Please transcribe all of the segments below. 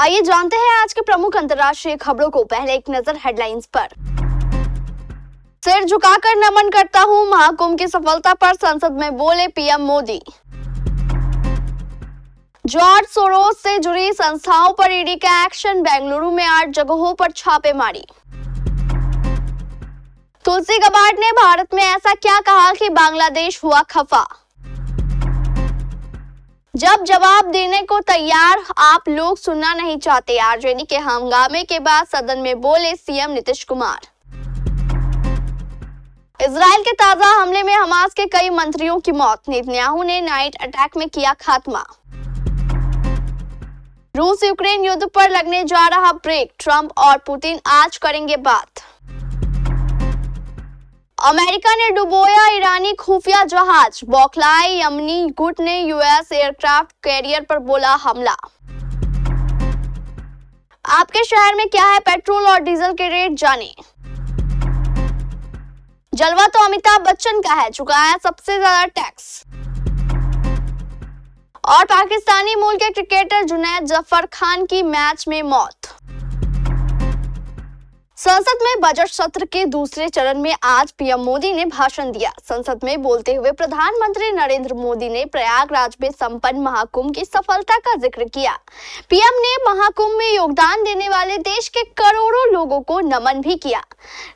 आइए जानते हैं आज के प्रमुख अंतर्राष्ट्रीय खबरों को। पहले एक नजर हेडलाइंस पर। सिर झुकाकर नमन करता हूं, महाकुंभ की सफलता पर संसद में बोले पीएम मोदी। जॉर्ज सोरोस से जुड़ी संस्थाओं पर ईडी का एक्शन, बेंगलुरु में 8 जगहों पर छापेमारी। तुलसी गबार्ड ने भारत में ऐसा क्या कहा कि बांग्लादेश हुआ खफा। जब जवाब देने को तैयार, आप लोग सुनना नहीं चाहते, आरजेडी के हंगामे के बाद सदन में बोले सीएम नीतीश कुमार। इजराइल के ताजा हमले में हमास के कई मंत्रियों की मौत, नेतन्याहू ने नाइट अटैक में किया खात्मा। रूस यूक्रेन युद्ध पर लगने जा रहा ब्रेक, ट्रंप और पुतिन आज करेंगे बात। अमेरिका ने डुबोया ईरानी खुफिया जहाज, बौखलाए यमनी गुट ने यूएस एयरक्राफ्ट कैरियर पर बोला हमला। आपके शहर में क्या है पेट्रोल और डीजल के रेट, जाने। जलवा तो अमिताभ बच्चन का है, चुकाया सबसे ज्यादा टैक्स। और पाकिस्तानी मूल के क्रिकेटर जुनैद जफर खान की मैच में मौत। संसद में बजट सत्र के दूसरे चरण में आज पीएम मोदी ने भाषण दिया। संसद में बोलते हुए प्रधानमंत्री नरेंद्र मोदी ने प्रयागराज में संपन्न महाकुंभ की सफलता का जिक्र किया। पीएम ने महाकुंभ में योगदान देने वाले देश के करोड़ों लोगों को नमन भी किया।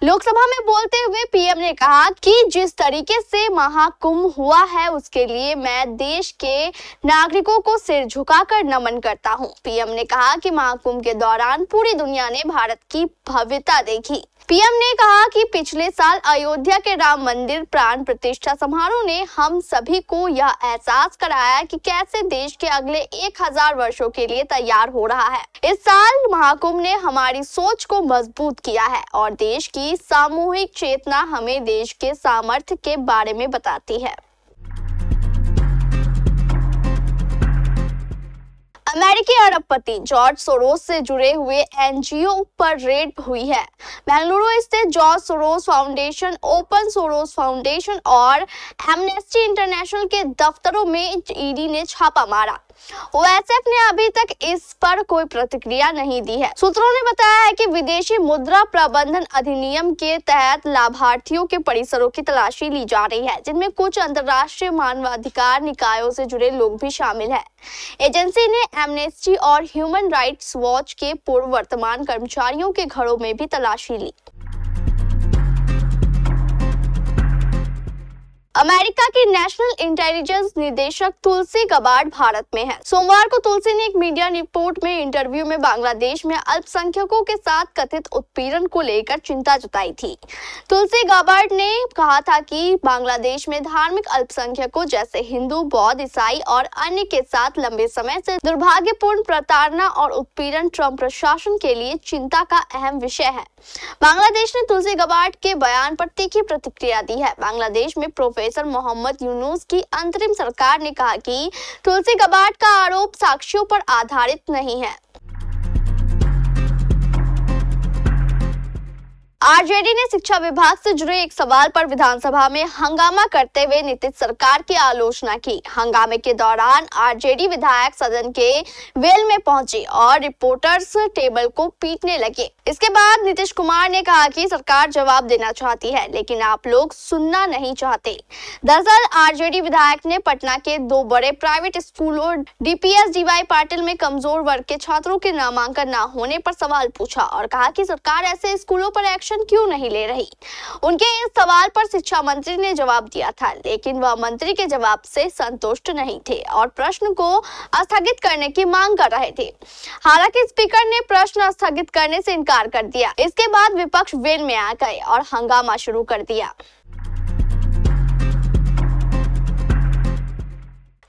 लोकसभा में बोलते हुए पीएम ने कहा कि जिस तरीके से महाकुंभ हुआ है उसके लिए मैं देश के नागरिकों को सिर झुकाकर नमन करता हूं। पीएम ने कहा कि महाकुंभ के दौरान पूरी दुनिया ने भारत की भव्यता देखी। पीएम ने कहा कि पिछले साल अयोध्या के राम मंदिर प्राण प्रतिष्ठा समारोह ने हम सभी को यह एहसास कराया कि कैसे देश के अगले 1000 वर्षों के लिए तैयार हो रहा है। इस साल महाकुंभ ने हमारी सोच को मजबूत किया है और देश की सामूहिक चेतना हमें देश के सामर्थ्य के बारे में बताती है। अमेरिकी अरबपति जॉर्ज सोरोस से जुड़े हुए एनजीओ पर रेड हुई है। बेंगलुरु स्थित George Soros foundation, open Soros foundation और एमनेस्टी इंटरनेशनल के दफ्तरों में ईडी ने छापा मारा। ओएसएफ ने अभी तक इस पर कोई प्रतिक्रिया नहीं दी है। सूत्रों ने बताया है कि विदेशी मुद्रा प्रबंधन अधिनियम के तहत लाभार्थियों के परिसरों की तलाशी ली जा रही है, जिनमें कुछ अंतर्राष्ट्रीय मानवाधिकार निकायों से जुड़े लोग भी शामिल हैं। एजेंसी ने एमनेस्टी और ह्यूमन राइट्स वॉच के पूर्व वर्तमान कर्मचारियों के घरों में भी तलाशी ली। अमेरिका की नेशनल इंटेलिजेंस निदेशक तुलसी गबार्ड भारत में है। सोमवार को तुलसी ने एक मीडिया रिपोर्ट में इंटरव्यू में बांग्लादेश में अल्पसंख्यकों के साथ कथित उत्पीड़न को लेकर चिंता जताई थी। तुलसी गबार्ड ने कहा था कि बांग्लादेश में धार्मिक अल्पसंख्यकों जैसे हिंदू, बौद्ध, ईसाई और अन्य के साथ लंबे समय से दुर्भाग्यपूर्ण प्रताड़ना और उत्पीड़न ट्रंप प्रशासन के लिए चिंता का अहम विषय है। बांग्लादेश ने तुलसी गबार्ड के बयान पर तीखी प्रतिक्रिया दी है। बांग्लादेश में प्रोफेसर मोहम्मद यूनुस की अंतरिम सरकार ने कहा कि तुलसी गबार्ड का आरोप साक्ष्यों पर आधारित नहीं है। आरजेडी ने शिक्षा विभाग से जुड़े एक सवाल पर विधानसभा में हंगामा करते हुए नीतीश सरकार की आलोचना की। हंगामे के दौरान आरजेडी विधायक सदन के वेल में पहुंचे और रिपोर्टर्स टेबल को पीटने लगे। इसके बाद नीतीश कुमार ने कहा कि सरकार जवाब देना चाहती है, लेकिन आप लोग सुनना नहीं चाहते। दरअसल आरजेडी विधायक ने पटना के 2 बड़े प्राइवेट स्कूलों डीपीएस डीवाई पाटिल में कमजोर वर्ग के छात्रों के नामांकन न होने पर सवाल पूछा और कहा कि सरकार ऐसे स्कूलों पर एक्शन क्यों नहीं ले रही। उनके इस सवाल पर शिक्षा मंत्री ने जवाब दिया था, लेकिन वह मंत्री के जवाब से संतुष्ट नहीं थे और प्रश्न को स्थगित करने की मांग कर रहे थे। हालांकि स्पीकर ने प्रश्न स्थगित करने से इनकार कर दिया। इसके बाद विपक्ष वेल में आ गए और हंगामा शुरू कर दिया।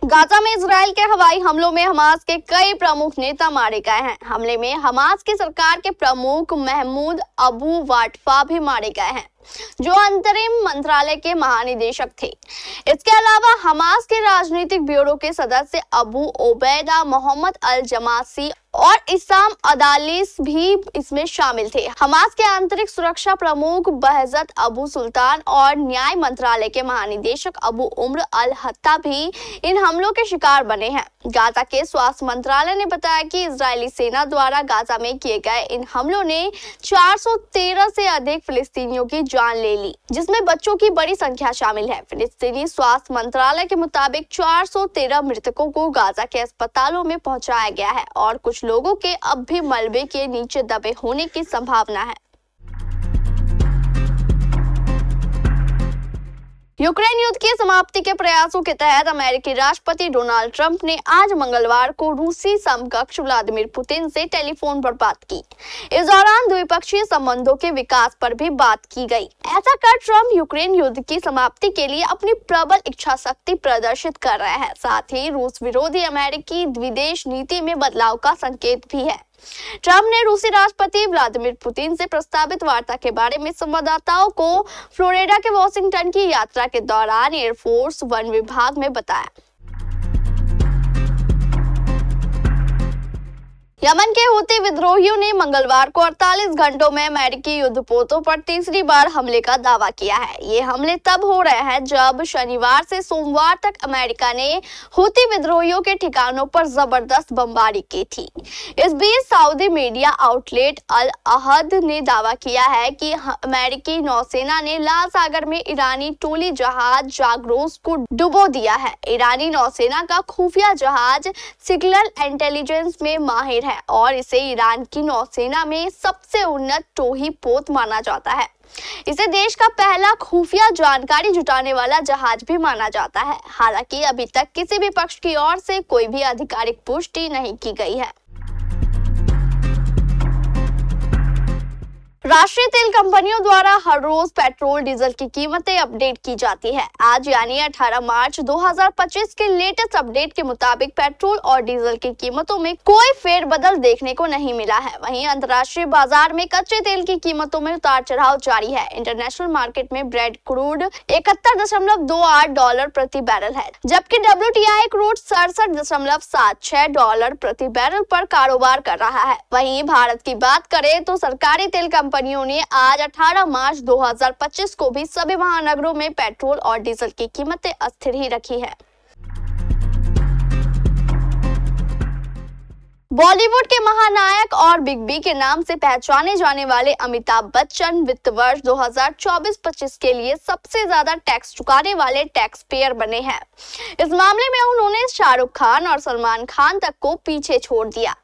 गाजा में इजराइल के हवाई हमलों में हमास के कई प्रमुख नेता मारे गए हैं। हमले में हमास की सरकार के प्रमुख महमूद अबू वाटफा भी मारे गए हैं। जो अंतरिम मंत्रालय के महानिदेशक थे। इसके अलावा हमास के राजनीतिक ब्यूरो के सदस्य अबू ओबैदा, मोहम्मद अल जमासी और इसाम अदालिस भी इसमें शामिल थे। हमास के आंतरिक सुरक्षा प्रमुख बहजत अबू सुल्तान और न्याय मंत्रालय के महानिदेशक अबू उम्र अल हत्ता भी इन हमलों के शिकार बने हैं। गाजा के स्वास्थ्य मंत्रालय ने बताया कि इजरायली सेना द्वारा गाजा में किए गए इन हमलों ने 413 से अधिक फिलिस्तीनियों की जान ले ली, जिसमें बच्चों की बड़ी संख्या शामिल है। फिलिस्तीनी स्वास्थ्य मंत्रालय के मुताबिक 413 मृतकों को गाजा के अस्पतालों में पहुंचाया गया है और कुछ लोगों के अब भी मलबे के नीचे दबे होने की संभावना है। यूक्रेन युद्ध की समाप्ति के प्रयासों के तहत अमेरिकी राष्ट्रपति डोनाल्ड ट्रंप ने आज मंगलवार को रूसी समकक्ष व्लादिमीर पुतिन से टेलीफोन पर बात की। इस दौरान द्विपक्षीय संबंधों के विकास पर भी बात की गई। ऐसा कर ट्रंप यूक्रेन युद्ध की समाप्ति के लिए अपनी प्रबल इच्छा शक्ति प्रदर्शित कर रहे हैं। साथ ही रूस विरोधी अमेरिकी विदेश नीति में बदलाव का संकेत भी है। ट्रंप ने रूसी राष्ट्रपति व्लादिमीर पुतिन से प्रस्तावित वार्ता के बारे में संवाददाताओं को फ्लोरिडा के वॉशिंगटन की यात्रा के दौरान एयरफोर्स वन विभाग में बताया। यमन के हूती विद्रोहियों ने मंगलवार को 48 घंटों में अमेरिकी युद्धपोतों पर तीसरी बार हमले का दावा किया है। ये हमले तब हो रहे हैं जब शनिवार से सोमवार तक अमेरिका ने हूती विद्रोहियों के ठिकानों पर जबरदस्त बमबारी की थी। इस बीच सऊदी मीडिया आउटलेट अल अहद ने दावा किया है कि अमेरिकी नौसेना ने लाल सागर में ईरानी टोली जहाज जागरोस को डुबो दिया है। ईरानी नौसेना का खुफिया जहाज सिग्नल इंटेलिजेंस में माहिर है और इसे ईरान की नौसेना में सबसे उन्नत टोही पोत माना जाता है। इसे देश का पहला खुफिया जानकारी जुटाने वाला जहाज भी माना जाता है। हालांकि अभी तक किसी भी पक्ष की ओर से कोई भी आधिकारिक पुष्टि नहीं की गई है। राष्ट्रीय तेल कंपनियों द्वारा हर रोज पेट्रोल डीजल की कीमतें अपडेट की जाती है। आज यानी 18 मार्च 2025 के लेटेस्ट अपडेट के मुताबिक पेट्रोल और डीजल की कीमतों में कोई फेरबदल देखने को नहीं मिला है। वहीं अंतर्राष्ट्रीय बाजार में कच्चे तेल की कीमतों में उतार चढ़ाव जारी है। इंटरनेशनल मार्केट में ब्रेड क्रूड 71.28 डॉलर प्रति बैरल है, जबकि WTI क्रूड 67.76 डॉलर प्रति बैरल पर कारोबार कर रहा है। वहीं भारत की बात करें तो सरकारी तेल कंपनियों ने आज 18 मार्च 2025 को भी सभी महानगरों में पेट्रोल और डीजल की कीमतें अस्थिर ही रखी है। बॉलीवुड के महानायक और बिग बी के नाम से पहचाने जाने वाले अमिताभ बच्चन वित्त वर्ष 2024-25 के लिए सबसे ज्यादा टैक्स चुकाने वाले टैक्स पेयर बने हैं। इस मामले में उन्होंने शाहरुख खान और सलमान खान तक को पीछे छोड़ दिया।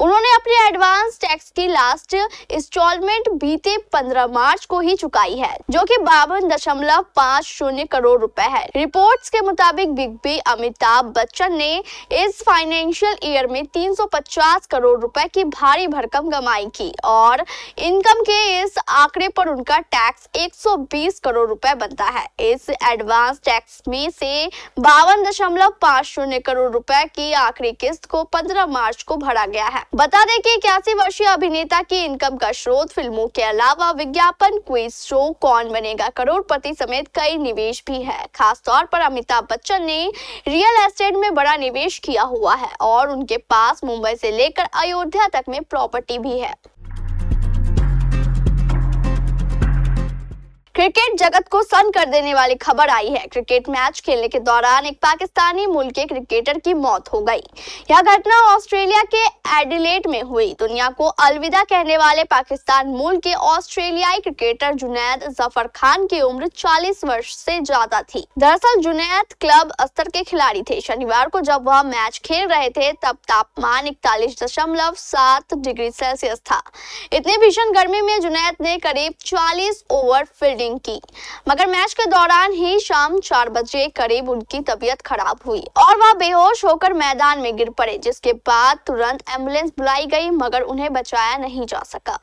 उन्होंने अपने एडवांस टैक्स की लास्ट इंस्टॉलमेंट बीते 15 मार्च को ही चुकाई है, जो कि 52.50 करोड़ रुपए है। रिपोर्ट्स के मुताबिक बिग बी अमिताभ बच्चन ने इस फाइनेंशियल ईयर में 350 करोड़ रुपए की भारी भरकम कमाई की और इनकम के इस आंकड़े पर उनका टैक्स 120 करोड़ रुपए बनता है। इस एडवांस टैक्स में से 52.50 करोड़ रुपए की आखिरी किस्त को 15 मार्च को भरा गया है। बता दें कि 81 वर्षीय अभिनेता की इनकम का स्रोत फिल्मों के अलावा विज्ञापन, क्विज शो, कौन बनेगा करोड़पति समेत कई निवेश भी है। खास तौर पर अमिताभ बच्चन ने रियल एस्टेट में बड़ा निवेश किया हुआ है और उनके पास मुंबई से लेकर अयोध्या तक में प्रॉपर्टी भी है। क्रिकेट जगत को सन्न कर देने वाली खबर आई है। क्रिकेट मैच खेलने के दौरान एक पाकिस्तानी मूल के क्रिकेटर की मौत हो गई। यह घटना ऑस्ट्रेलिया के एडिलेड में हुई। दुनिया को अलविदा कहने वाले पाकिस्तान मूल के ऑस्ट्रेलियाई क्रिकेटर जुनैद जफर खान की उम्र 40 वर्ष से ज्यादा थी। दरअसल जुनैद क्लब स्तर के खिलाड़ी थे। शनिवार को जब वह मैच खेल रहे थे तब तापमान 41.7 डिग्री सेल्सियस था। इतनी भीषण गर्मी में जुनैद ने करीब 40 ओवर फील्डिंग की, मगर मैच के दौरान ही शाम 4 बजे करीब उनकी तबीयत खराब हुई और वह बेहोश होकर मैदान में गिर पड़े, जिसके बाद तुरंत एम्बुलेंस बुलाई गई मगर उन्हें बचाया नहीं जा सका।